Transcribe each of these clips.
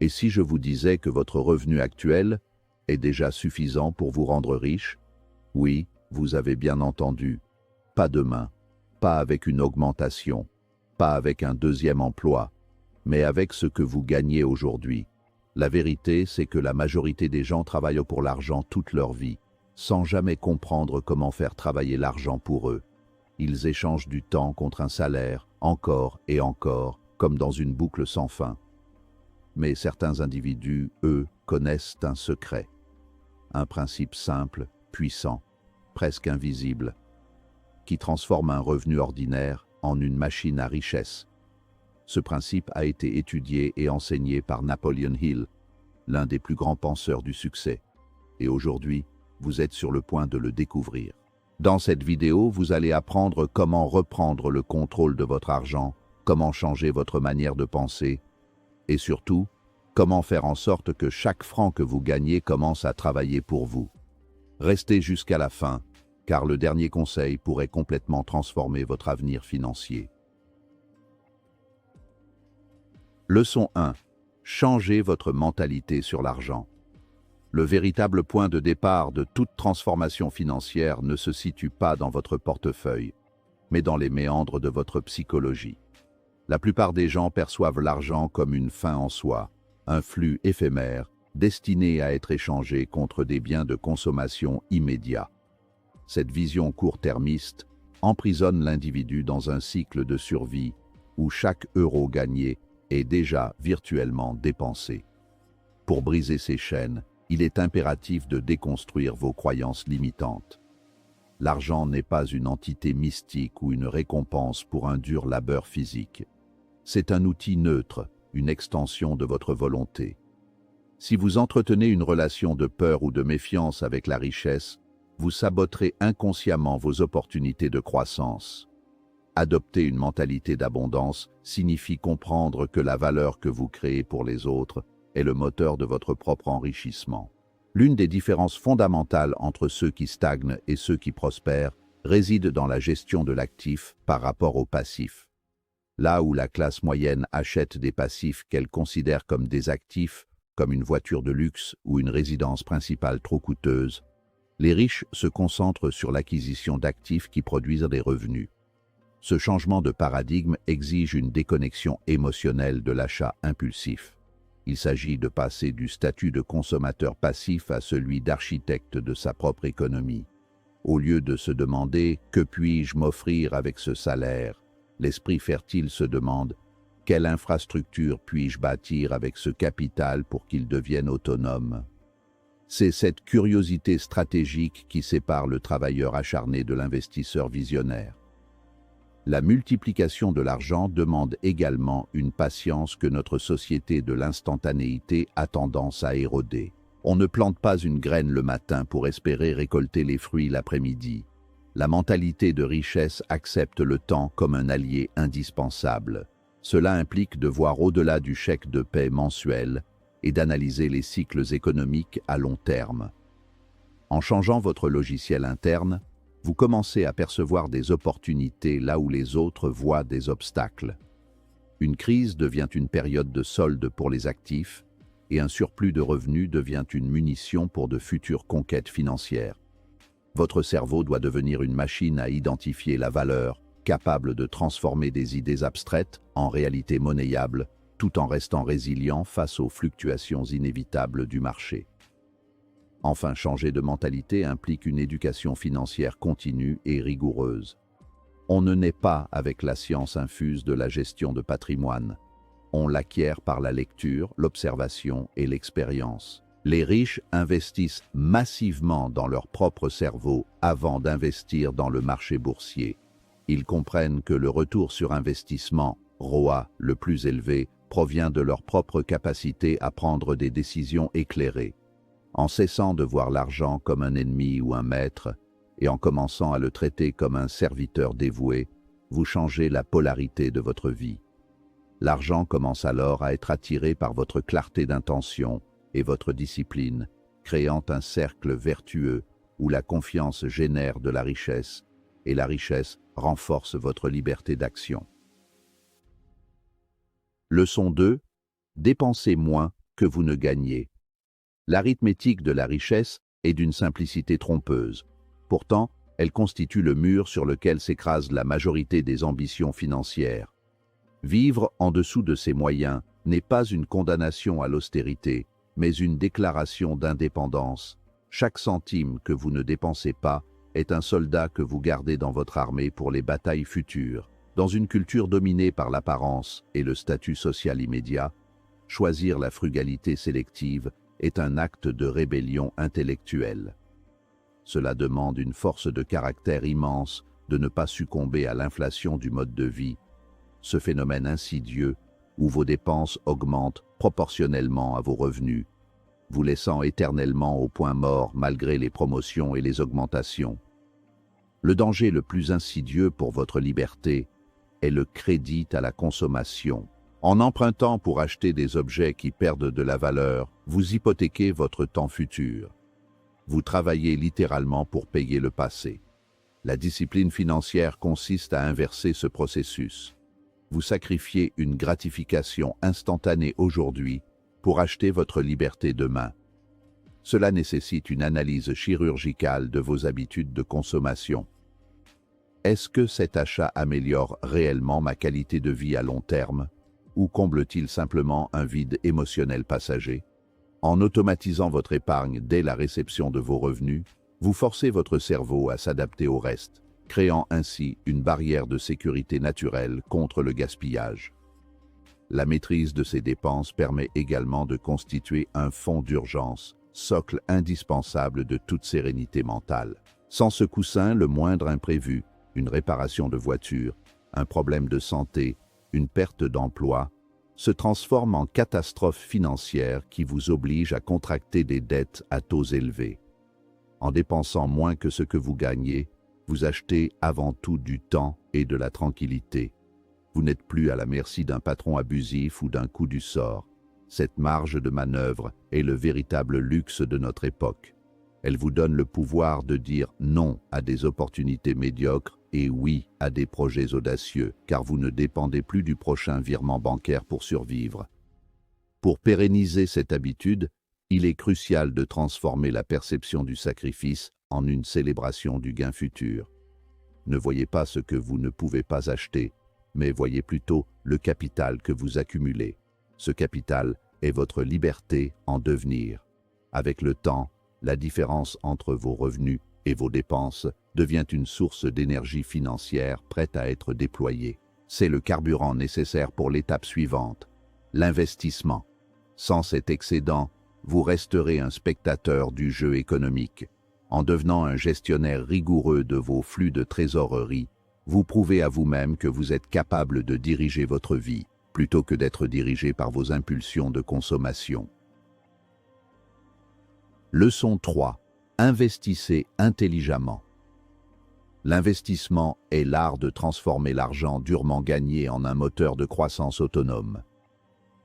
Et si je vous disais que votre revenu actuel est déjà suffisant pour vous rendre riche? Oui, vous avez bien entendu. Pas demain, pas avec une augmentation, pas avec un deuxième emploi, mais avec ce que vous gagnez aujourd'hui. La vérité, c'est que la majorité des gens travaillent pour l'argent toute leur vie, sans jamais comprendre comment faire travailler l'argent pour eux. Ils échangent du temps contre un salaire, encore et encore, comme dans une boucle sans fin. Mais certains individus, eux, connaissent un secret. Un principe simple, puissant, presque invisible, qui transforme un revenu ordinaire en une machine à richesse. Ce principe a été étudié et enseigné par Napoleon Hill, l'un des plus grands penseurs du succès. Et aujourd'hui, vous êtes sur le point de le découvrir. Dans cette vidéo, vous allez apprendre comment reprendre le contrôle de votre argent, comment changer votre manière de penser, et surtout, comment faire en sorte que chaque franc que vous gagnez commence à travailler pour vous. Restez jusqu'à la fin, car le dernier conseil pourrait complètement transformer votre avenir financier. Leçon 1. Changez votre mentalité sur l'argent. Le véritable point de départ de toute transformation financière ne se situe pas dans votre portefeuille, mais dans les méandres de votre psychologie. La plupart des gens perçoivent l'argent comme une fin en soi, un flux éphémère, destiné à être échangé contre des biens de consommation immédiats. Cette vision court-termiste emprisonne l'individu dans un cycle de survie où chaque euro gagné est déjà virtuellement dépensé. Pour briser ces chaînes, il est impératif de déconstruire vos croyances limitantes. L'argent n'est pas une entité mystique ou une récompense pour un dur labeur physique. C'est un outil neutre, une extension de votre volonté. Si vous entretenez une relation de peur ou de méfiance avec la richesse, vous saboterez inconsciemment vos opportunités de croissance. Adopter une mentalité d'abondance signifie comprendre que la valeur que vous créez pour les autres est le moteur de votre propre enrichissement. L'une des différences fondamentales entre ceux qui stagnent et ceux qui prospèrent réside dans la gestion de l'actif par rapport au passif. Là où la classe moyenne achète des passifs qu'elle considère comme des actifs, comme une voiture de luxe ou une résidence principale trop coûteuse, les riches se concentrent sur l'acquisition d'actifs qui produisent des revenus. Ce changement de paradigme exige une déconnexion émotionnelle de l'achat impulsif. Il s'agit de passer du statut de consommateur passif à celui d'architecte de sa propre économie. Au lieu de se demander « Que puis-je m'offrir avec ce salaire ?», l'esprit fertile se demande « Quelle infrastructure puis-je bâtir avec ce capital pour qu'il devienne autonome ?» C'est cette curiosité stratégique qui sépare le travailleur acharné de l'investisseur visionnaire. La multiplication de l'argent demande également une patience que notre société de l'instantanéité a tendance à éroder. On ne plante pas une graine le matin pour espérer récolter les fruits l'après-midi. La mentalité de richesse accepte le temps comme un allié indispensable. Cela implique de voir au-delà du chèque de paie mensuel et d'analyser les cycles économiques à long terme. En changeant votre logiciel interne, vous commencez à percevoir des opportunités là où les autres voient des obstacles. Une crise devient une période de solde pour les actifs et un surplus de revenus devient une munition pour de futures conquêtes financières. Votre cerveau doit devenir une machine à identifier la valeur, capable de transformer des idées abstraites en réalités monnayables, tout en restant résilient face aux fluctuations inévitables du marché. Enfin, changer de mentalité implique une éducation financière continue et rigoureuse. On ne naît pas avec la science infuse de la gestion de patrimoine. On l'acquiert par la lecture, l'observation et l'expérience. Les riches investissent massivement dans leur propre cerveau avant d'investir dans le marché boursier. Ils comprennent que le retour sur investissement, ROA, le plus élevé, provient de leur propre capacité à prendre des décisions éclairées. En cessant de voir l'argent comme un ennemi ou un maître, et en commençant à le traiter comme un serviteur dévoué, vous changez la polarité de votre vie. L'argent commence alors à être attiré par votre clarté d'intention et votre discipline, créant un cercle vertueux où la confiance génère de la richesse et la richesse renforce votre liberté d'action. Leçon 2. Dépensez moins que vous ne gagnez. L'arithmétique de la richesse est d'une simplicité trompeuse. Pourtant, elle constitue le mur sur lequel s'écrase la majorité des ambitions financières. Vivre en dessous de ses moyens n'est pas une condamnation à l'austérité, mais une déclaration d'indépendance. Chaque centime que vous ne dépensez pas est un soldat que vous gardez dans votre armée pour les batailles futures. Dans une culture dominée par l'apparence et le statut social immédiat, choisir la frugalité sélective est un acte de rébellion intellectuelle. Cela demande une force de caractère immense de ne pas succomber à l'inflation du mode de vie, ce phénomène insidieux où vos dépenses augmentent proportionnellement à vos revenus, vous laissant éternellement au point mort malgré les promotions et les augmentations. Le danger le plus insidieux pour votre liberté est le crédit à la consommation. En empruntant pour acheter des objets qui perdent de la valeur, vous hypothéquez votre temps futur. Vous travaillez littéralement pour payer le passé. La discipline financière consiste à inverser ce processus. Vous sacrifiez une gratification instantanée aujourd'hui pour acheter votre liberté demain. Cela nécessite une analyse chirurgicale de vos habitudes de consommation. Est-ce que cet achat améliore réellement ma qualité de vie à long terme, ou comble-t-il simplement un vide émotionnel passager? En automatisant votre épargne dès la réception de vos revenus, vous forcez votre cerveau à s'adapter au reste, créant ainsi une barrière de sécurité naturelle contre le gaspillage. La maîtrise de ces dépenses permet également de constituer un fonds d'urgence, socle indispensable de toute sérénité mentale. Sans ce coussin, le moindre imprévu, une réparation de voiture, un problème de santé, une perte d'emploi, se transforme en catastrophe financière qui vous oblige à contracter des dettes à taux élevés. En dépensant moins que ce que vous gagnez, vous achetez avant tout du temps et de la tranquillité. Vous n'êtes plus à la merci d'un patron abusif ou d'un coup du sort. Cette marge de manœuvre est le véritable luxe de notre époque. Elle vous donne le pouvoir de dire non à des opportunités médiocres et oui à des projets audacieux, car vous ne dépendez plus du prochain virement bancaire pour survivre. Pour pérenniser cette habitude, il est crucial de transformer la perception du sacrifice en une célébration du gain futur. Ne voyez pas ce que vous ne pouvez pas acheter, mais voyez plutôt le capital que vous accumulez. Ce capital est votre liberté en devenir. Avec le temps, la différence entre vos revenus et vos dépenses devient une source d'énergie financière prête à être déployée. C'est le carburant nécessaire pour l'étape suivante, l'investissement. Sans cet excédent, vous resterez un spectateur du jeu économique. En devenant un gestionnaire rigoureux de vos flux de trésorerie, vous prouvez à vous-même que vous êtes capable de diriger votre vie, plutôt que d'être dirigé par vos impulsions de consommation. Leçon 3. Investissez intelligemment. L'investissement est l'art de transformer l'argent durement gagné en un moteur de croissance autonome.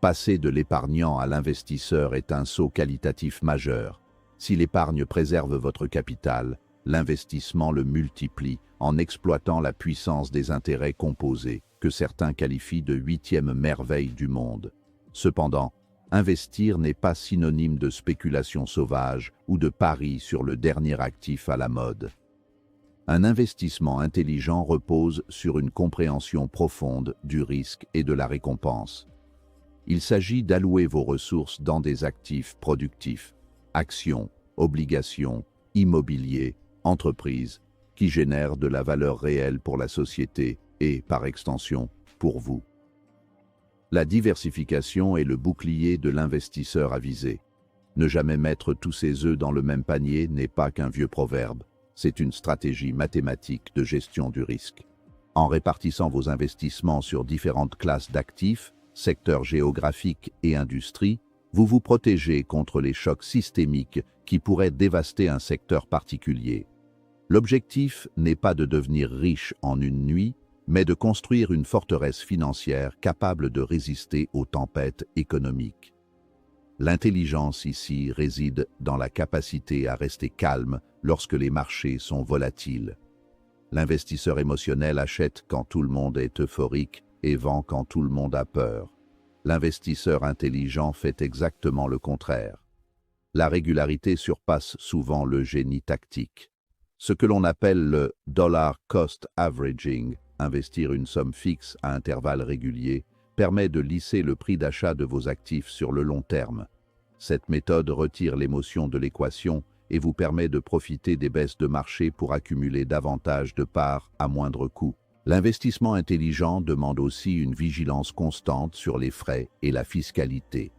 Passer de l'épargnant à l'investisseur est un saut qualitatif majeur. Si l'épargne préserve votre capital, l'investissement le multiplie en exploitant la puissance des intérêts composés, que certains qualifient de 8e merveille du monde. Cependant, investir n'est pas synonyme de spéculation sauvage ou de pari sur le dernier actif à la mode. Un investissement intelligent repose sur une compréhension profonde du risque et de la récompense. Il s'agit d'allouer vos ressources dans des actifs productifs, actions, obligations, immobilier, entreprises, qui génèrent de la valeur réelle pour la société et, par extension, pour vous. La diversification est le bouclier de l'investisseur avisé. Ne jamais mettre tous ses œufs dans le même panier n'est pas qu'un vieux proverbe, c'est une stratégie mathématique de gestion du risque. En répartissant vos investissements sur différentes classes d'actifs, secteurs géographiques et industries, vous vous protégez contre les chocs systémiques qui pourraient dévaster un secteur particulier. L'objectif n'est pas de devenir riche en une nuit, mais de construire une forteresse financière capable de résister aux tempêtes économiques. L'intelligence ici réside dans la capacité à rester calme lorsque les marchés sont volatiles. L'investisseur émotionnel achète quand tout le monde est euphorique et vend quand tout le monde a peur. L'investisseur intelligent fait exactement le contraire. La régularité surpasse souvent le génie tactique. Ce que l'on appelle le dollar cost averaging, investir une somme fixe à intervalles réguliers, permet de lisser le prix d'achat de vos actifs sur le long terme. Cette méthode retire l'émotion de l'équation et vous permet de profiter des baisses de marché pour accumuler davantage de parts à moindre coût. L'investissement intelligent demande aussi une vigilance constante sur les frais et la fiscalité.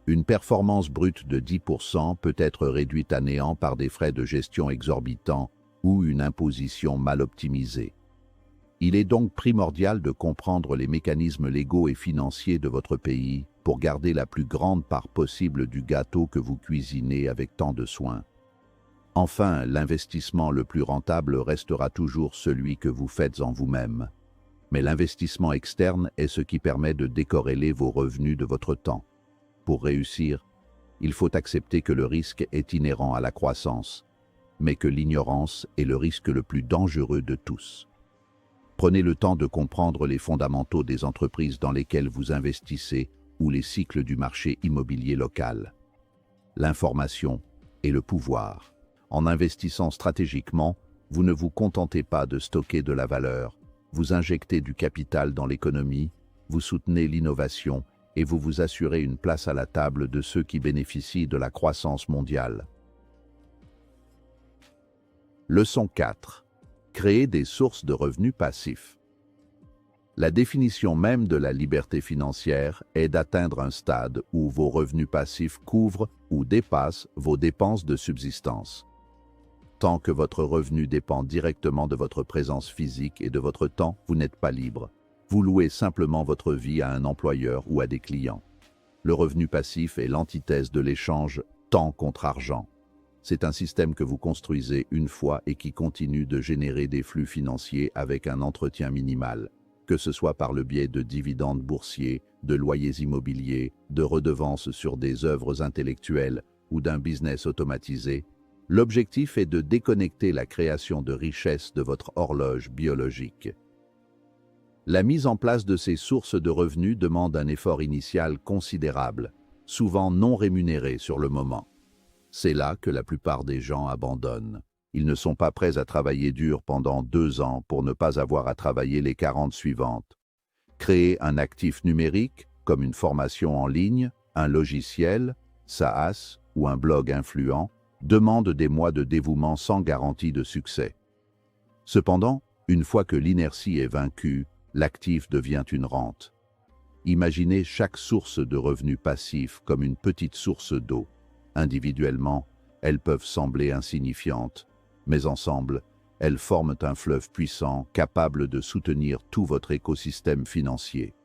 Une performance brute de 10% peut être réduite à néant par des frais de gestion exorbitants ou une imposition mal optimisée. Il est donc primordial de comprendre les mécanismes légaux et financiers de votre pays pour garder la plus grande part possible du gâteau que vous cuisinez avec tant de soin. Enfin, l'investissement le plus rentable restera toujours celui que vous faites en vous-même. Mais l'investissement externe est ce qui permet de décorréler vos revenus de votre temps. Pour réussir, il faut accepter que le risque est inhérent à la croissance, mais que l'ignorance est le risque le plus dangereux de tous. Prenez le temps de comprendre les fondamentaux des entreprises dans lesquelles vous investissez ou les cycles du marché immobilier local. L'information est le pouvoir. En investissant stratégiquement, vous ne vous contentez pas de stocker de la valeur, vous injectez du capital dans l'économie, vous soutenez l'innovation et vous vous assurez une place à la table de ceux qui bénéficient de la croissance mondiale. Leçon 4. Créer des sources de revenus passifs. La définition même de la liberté financière est d'atteindre un stade où vos revenus passifs couvrent ou dépassent vos dépenses de subsistance. Tant que votre revenu dépend directement de votre présence physique et de votre temps, vous n'êtes pas libre. Vous louez simplement votre vie à un employeur ou à des clients. Le revenu passif est l'antithèse de l'échange temps contre argent. C'est un système que vous construisez une fois et qui continue de générer des flux financiers avec un entretien minimal, que ce soit par le biais de dividendes boursiers, de loyers immobiliers, de redevances sur des œuvres intellectuelles ou d'un business automatisé. L'objectif est de déconnecter la création de richesse de votre horloge biologique. La mise en place de ces sources de revenus demande un effort initial considérable, souvent non rémunéré sur le moment. C'est là que la plupart des gens abandonnent. Ils ne sont pas prêts à travailler dur pendant 2 ans pour ne pas avoir à travailler les 40 suivantes. Créer un actif numérique, comme une formation en ligne, un logiciel, SaaS ou un blog influent, demande des mois de dévouement sans garantie de succès. Cependant, une fois que l'inertie est vaincue, l'actif devient une rente. Imaginez chaque source de revenus passifs comme une petite source d'eau. Individuellement, elles peuvent sembler insignifiantes, mais ensemble, elles forment un fleuve puissant capable de soutenir tout votre écosystème financier.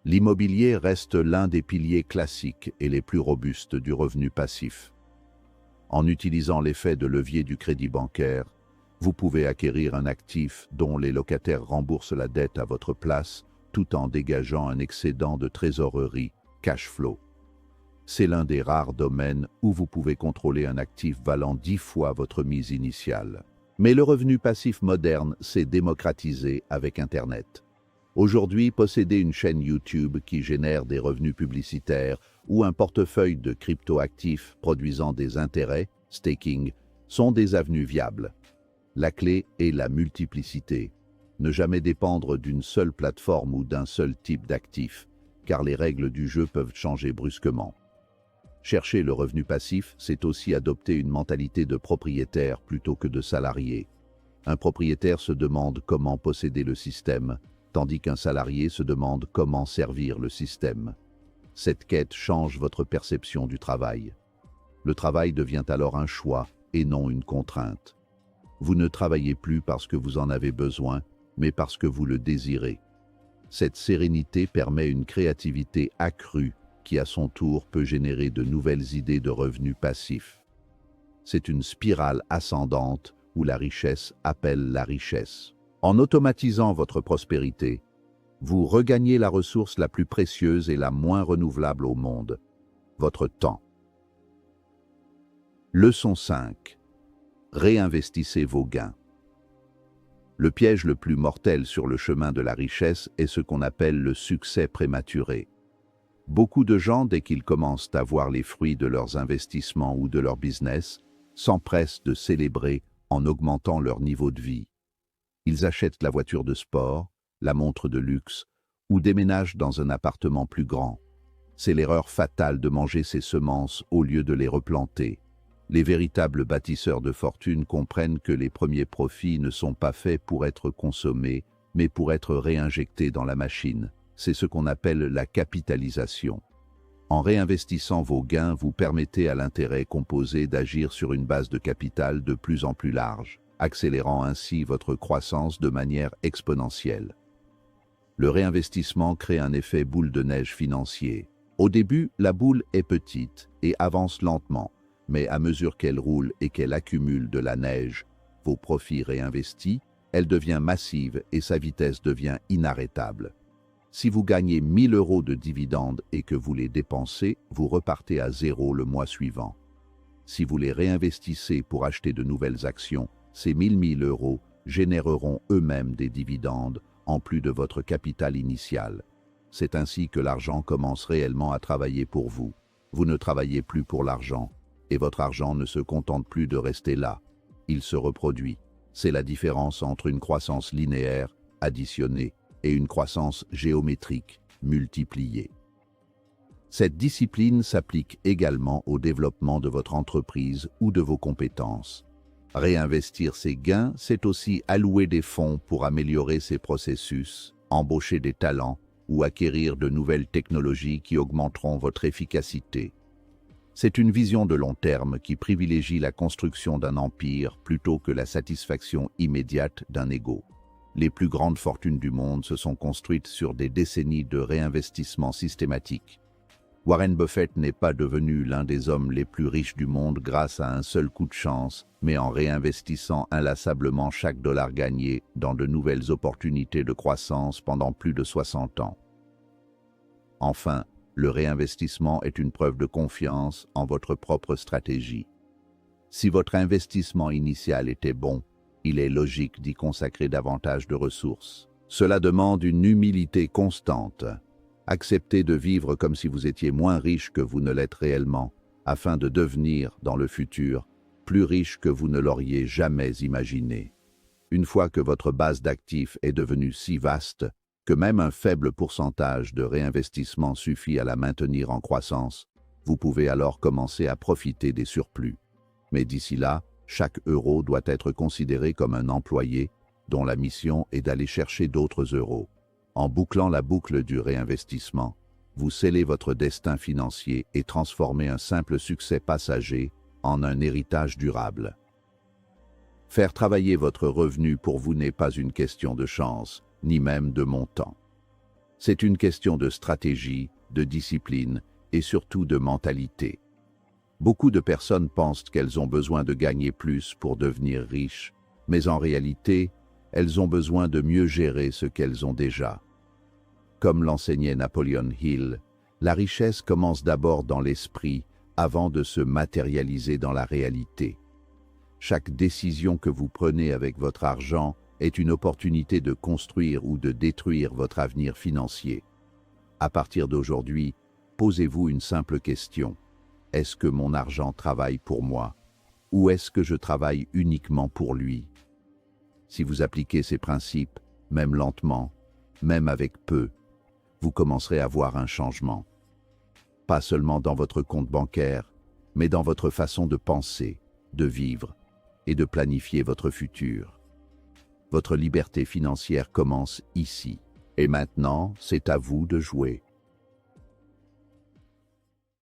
L'immobilier reste l'un des piliers classiques et les plus robustes du revenu passif. En utilisant l'effet de levier du crédit bancaire, vous pouvez acquérir un actif dont les locataires remboursent la dette à votre place tout en dégageant un excédent de trésorerie, cash flow. C'est l'un des rares domaines où vous pouvez contrôler un actif valant 10 fois votre mise initiale. Mais le revenu passif moderne s'est démocratisé avec Internet. Aujourd'hui, posséder une chaîne YouTube qui génère des revenus publicitaires ou un portefeuille de crypto-actifs produisant des intérêts, staking, sont des avenues viables. La clé est la multiplicité. Ne jamais dépendre d'une seule plateforme ou d'un seul type d'actif, car les règles du jeu peuvent changer brusquement. Chercher le revenu passif, c'est aussi adopter une mentalité de propriétaire plutôt que de salarié. Un propriétaire se demande comment posséder le système, tandis qu'un salarié se demande comment servir le système. Cette quête change votre perception du travail. Le travail devient alors un choix et non une contrainte. Vous ne travaillez plus parce que vous en avez besoin, mais parce que vous le désirez. Cette sérénité permet une créativité accrue qui, à son tour, peut générer de nouvelles idées de revenus passifs. C'est une spirale ascendante où la richesse appelle la richesse. En automatisant votre prospérité, vous regagnez la ressource la plus précieuse et la moins renouvelable au monde, votre temps. Leçon 5. Réinvestissez vos gains. Le piège le plus mortel sur le chemin de la richesse est ce qu'on appelle le succès prématuré. Beaucoup de gens, dès qu'ils commencent à voir les fruits de leurs investissements ou de leur business, s'empressent de célébrer en augmentant leur niveau de vie. Ils achètent la voiture de sport, la montre de luxe, ou déménagent dans un appartement plus grand. C'est l'erreur fatale de manger ses semences au lieu de les replanter. Les véritables bâtisseurs de fortune comprennent que les premiers profits ne sont pas faits pour être consommés, mais pour être réinjectés dans la machine. C'est ce qu'on appelle la capitalisation. En réinvestissant vos gains, vous permettez à l'intérêt composé d'agir sur une base de capital de plus en plus large, accélérant ainsi votre croissance de manière exponentielle. Le réinvestissement crée un effet boule de neige financier. Au début, la boule est petite et avance lentement, mais à mesure qu'elle roule et qu'elle accumule de la neige, vos profits réinvestis, elle devient massive et sa vitesse devient inarrêtable. Si vous gagnez 1000 € de dividendes et que vous les dépensez, vous repartez à zéro le mois suivant. Si vous les réinvestissez pour acheter de nouvelles actions, ces 1000 € généreront eux-mêmes des dividendes en plus de votre capital initial. C'est ainsi que l'argent commence réellement à travailler pour vous. Vous ne travaillez plus pour l'argent, et votre argent ne se contente plus de rester là. Il se reproduit. C'est la différence entre une croissance linéaire, additionnée, et une croissance géométrique, multipliée. Cette discipline s'applique également au développement de votre entreprise ou de vos compétences. Réinvestir ses gains, c'est aussi allouer des fonds pour améliorer ses processus, embaucher des talents ou acquérir de nouvelles technologies qui augmenteront votre efficacité. C'est une vision de long terme qui privilégie la construction d'un empire plutôt que la satisfaction immédiate d'un ego. Les plus grandes fortunes du monde se sont construites sur des décennies de réinvestissement systématique. Warren Buffett n'est pas devenu l'un des hommes les plus riches du monde grâce à un seul coup de chance, mais en réinvestissant inlassablement chaque dollar gagné dans de nouvelles opportunités de croissance pendant plus de 60 ans. Enfin, le réinvestissement est une preuve de confiance en votre propre stratégie. Si votre investissement initial était bon, il est logique d'y consacrer davantage de ressources. Cela demande une humilité constante. Acceptez de vivre comme si vous étiez moins riche que vous ne l'êtes réellement, afin de devenir, dans le futur, plus riche que vous ne l'auriez jamais imaginé. Une fois que votre base d'actifs est devenue si vaste que même un faible pourcentage de réinvestissement suffit à la maintenir en croissance, vous pouvez alors commencer à profiter des surplus. Mais d'ici là, chaque euro doit être considéré comme un employé dont la mission est d'aller chercher d'autres euros. En bouclant la boucle du réinvestissement, vous scellez votre destin financier et transformez un simple succès passager en un héritage durable. Faire travailler votre revenu pour vous n'est pas une question de chance, ni même de montant. C'est une question de stratégie, de discipline et surtout de mentalité. Beaucoup de personnes pensent qu'elles ont besoin de gagner plus pour devenir riches, mais en réalité, elles ont besoin de mieux gérer ce qu'elles ont déjà. Comme l'enseignait Napoleon Hill, la richesse commence d'abord dans l'esprit avant de se matérialiser dans la réalité. Chaque décision que vous prenez avec votre argent est une opportunité de construire ou de détruire votre avenir financier. À partir d'aujourd'hui, posez-vous une simple question. Est-ce que mon argent travaille pour moi? Ou est-ce que je travaille uniquement pour lui? Si vous appliquez ces principes, même lentement, même avec peu, vous commencerez à voir un changement. Pas seulement dans votre compte bancaire, mais dans votre façon de penser, de vivre et de planifier votre futur. Votre liberté financière commence ici. Et maintenant, c'est à vous de jouer.